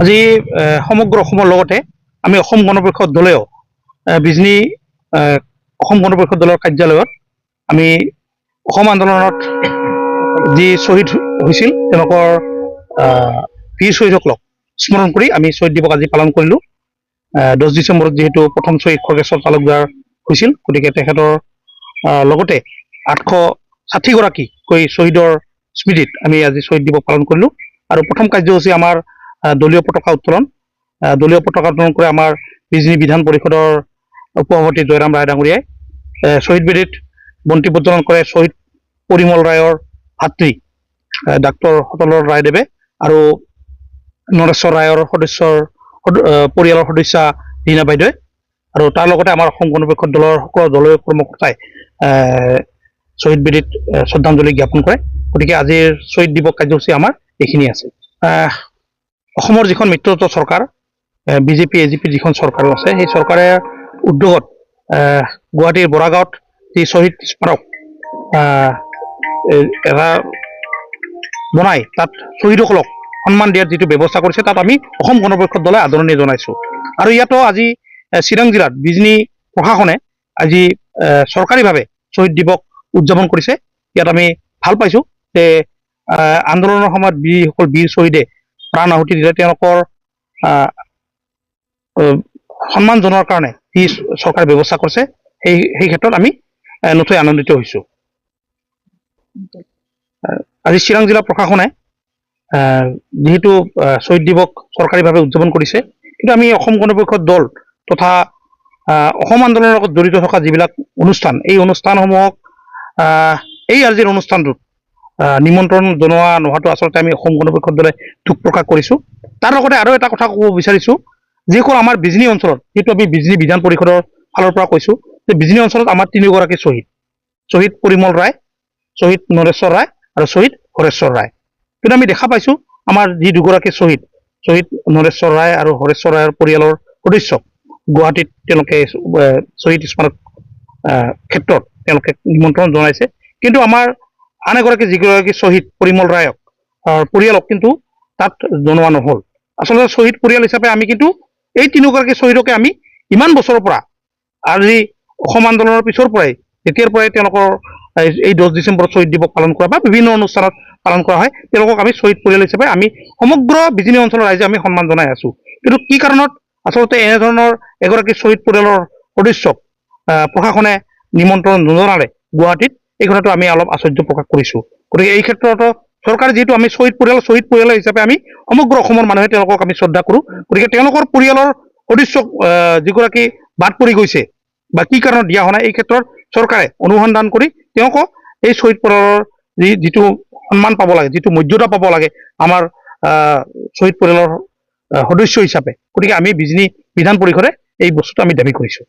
আজি সমগ্ৰ অসমৰ লগতে আমি অসম গণ পৰিষদ দলেও বিজনী অসম গণ পৰিষদ দলৰ কাৰ্যালয়ত আমি অসম আন্দোলনত যি শ্বহীদ হৈছিল তেওঁলোকৰ বীৰ শ্বহীদসকলক স্মৰণ কৰি আমি শ্বহীদ দিৱস আজি পালন কৰিলোঁ। 10 ডিচেম্বৰত যিহেতু প্ৰথম শ্বহীদ খগেশ্বৰ তালুকদাৰ হৈছিল, গতিকে তেখেতৰ লগতে 860গৰাকীকৈ শ্বহীদৰ স্মৃতিত আমি আজি শ্বহীদ দিৱস পালন কৰিলোঁ। আৰু প্ৰথম কাৰ্যসূচী আমাৰ দলীয় পতাকা উত্তোলন। দলীয় পতাকা উত্তোলন কৰে আমাৰ বিজনী বিধান পৰিষদৰ উপসভাপতি জয়ৰাম ৰায় ডাঙৰীয়াই। শ্বহীদ বেদীত বন্তি প্ৰজ্বলন কৰে শ্বহীদ পৰিমল ৰায়ৰ ভাতৃ ডাক্তৰ সতলৰ ৰায়দেৱে আৰু নৰেশ্বৰ ৰায়ৰ পৰিয়ালৰ সদস্যা ৰীণা বাইদেৱে, আৰু তাৰ লগতে আমাৰ অসম গণ পৰিষদ দলৰ সকলো দলীয় কৰ্মকৰ্তাই শ্বহীদ বেদীত শ্ৰদ্ধাঞ্জলি জ্ঞাপন কৰে। গতিকে আজিৰ শ্বহীদ দিৱস কাৰ্যসূচী আমাৰ এইখিনি আছে। অসমৰ যিখন মিত্ৰজোঁটৰ চৰকাৰ বিজেপি এজিপি যিখন চৰকাৰ আছে, সেই চৰকাৰে উদ্যোগত গুৱাহাটীৰ বৰাগাঁৱত যি শ্বহীদ স্মাৰক এটা বনাই তাত শ্বহীদসকলক সন্মান দিয়াৰ যিটো ব্যৱস্থা কৰিছে, তাত আমি অসম গণ পৰিষদ দলে আদৰণি জনাইছোঁ। আৰু ইয়াতো আজি চিৰাং জিলাত বিজনী প্ৰশাসনে আজি চৰকাৰীভাৱে শ্বহীদ দিৱস উদযাপন কৰিছে। ইয়াত আমি ভাল পাইছোঁ যে আন্দোলনৰ সময়ত যিসকল বীৰ শ্বহীদে প্ৰাণ আহুতি দিলে তেওঁলোকৰ সন্মান জনোৱাৰ কাৰণে যি চৰকাৰে ব্যৱস্থা কৰিছে, সেই ক্ষেত্ৰত আমি নথৈ আনন্দিত হৈছোঁ। আজি চিৰাং জিলা প্ৰশাসনে যিহেতু শ্বহীদ দিৱস চৰকাৰীভাৱে উদযাপন কৰিছে, কিন্তু আমি অসম গণ পৰিষদ দল তথা অসম আন্দোলনৰ লগত জড়িত থকা যিবিলাক অনুষ্ঠান, এই অনুষ্ঠানসমূহক এই আজিৰ অনুষ্ঠানটোত নিমন্ত্ৰণ জনোৱা নোহোৱাটো আচলতে আমি অসম গণ পৰিষদ দলে দুখ প্ৰকাশ কৰিছোঁ। তাৰ লগতে আৰু এটা কথা ক'ব বিচাৰিছোঁ, যিসকল আমাৰ বিজনী অঞ্চলত, যিহেতু আমি বিজনী বিধান পৰিষদৰ ফালৰ পৰা কৈছোঁ যে বিজনী অঞ্চলত আমাৰ 3গৰাকী শ্বহীদ পৰিমল ৰায়, শ্বহীদ নৰেশ্বৰ ৰায় আৰু শ্বহীদ হৰেশ্বৰ ৰায়। কিন্তু আমি দেখা পাইছোঁ আমাৰ যি দুগৰাকী শ্বহীদ নৰেশ্বৰ ৰায় আৰু হৰেশ্বৰ ৰায়ৰ পৰিয়ালৰ সদস্যক গুৱাহাটীত তেওঁলোকে শ্বহীদ স্মাৰক ক্ষেত্ৰত তেওঁলোকে নিমন্ত্ৰণ জনাইছে, কিন্তু আমাৰ আন এগৰাকী যিগৰাকী শ্বহীদ পৰিমল ৰায়ক পৰিয়ালক কিন্তু তাত জনোৱা নহ'ল। আচলতে শ্বহীদ পৰিয়াল হিচাপে আমি কিন্তু এই 3গৰাকী শ্বহীদকে আমি ইমান বছৰৰ পৰা আজি অসম আন্দোলনৰ পিছৰ পৰাই, যেতিয়াৰ পৰাই তেওঁলোকৰ এই 10 ডিচেম্বৰত শ্বহীদ দিৱস পালন কৰা বা বিভিন্ন অনুষ্ঠানত পালন কৰা হয়, তেওঁলোকক আমি শ্বহীদ পৰিয়াল হিচাপে আমি সমগ্ৰ বিজনী অঞ্চলৰ ৰাইজে আমি সন্মান জনাই আছোঁ। কিন্তু কি কাৰণত আচলতে এনেধৰণৰ এগৰাকী শ্বহীদ পৰিয়ালৰ সদস্যক প্ৰশাসনে নিমন্ত্ৰণ নজনালে গুৱাহাটীত, এই কথাটো আমি অলপ আশ্চৰ্য প্ৰকাশ কৰিছোঁ। গতিকে এই ক্ষেত্ৰতো চৰকাৰে যিহেতু আমি শ্বহীদ পৰিয়াল হিচাপে আমি সমগ্ৰ অসমৰ মানুহে তেওঁলোকক আমি শ্ৰদ্ধা কৰোঁ, গতিকে তেওঁলোকৰ পৰিয়ালৰ সদস্যক যিগৰাকী বাদ পৰি গৈছে বা কি কাৰণত দিয়া হোৱা নাই, এই ক্ষেত্ৰত চৰকাৰে অনুসন্ধান কৰি তেওঁলোকক এই শ্বহীদ পৰিয়ালৰ যিটো সন্মান পাব লাগে, যিটো মৰ্যাদা পাব লাগে আমাৰ শ্বহীদ পৰিয়ালৰ সদস্য হিচাপে, গতিকে আমি বিজনী বিধান পৰিষদে এই বস্তুটো আমি দাবী কৰিছোঁ।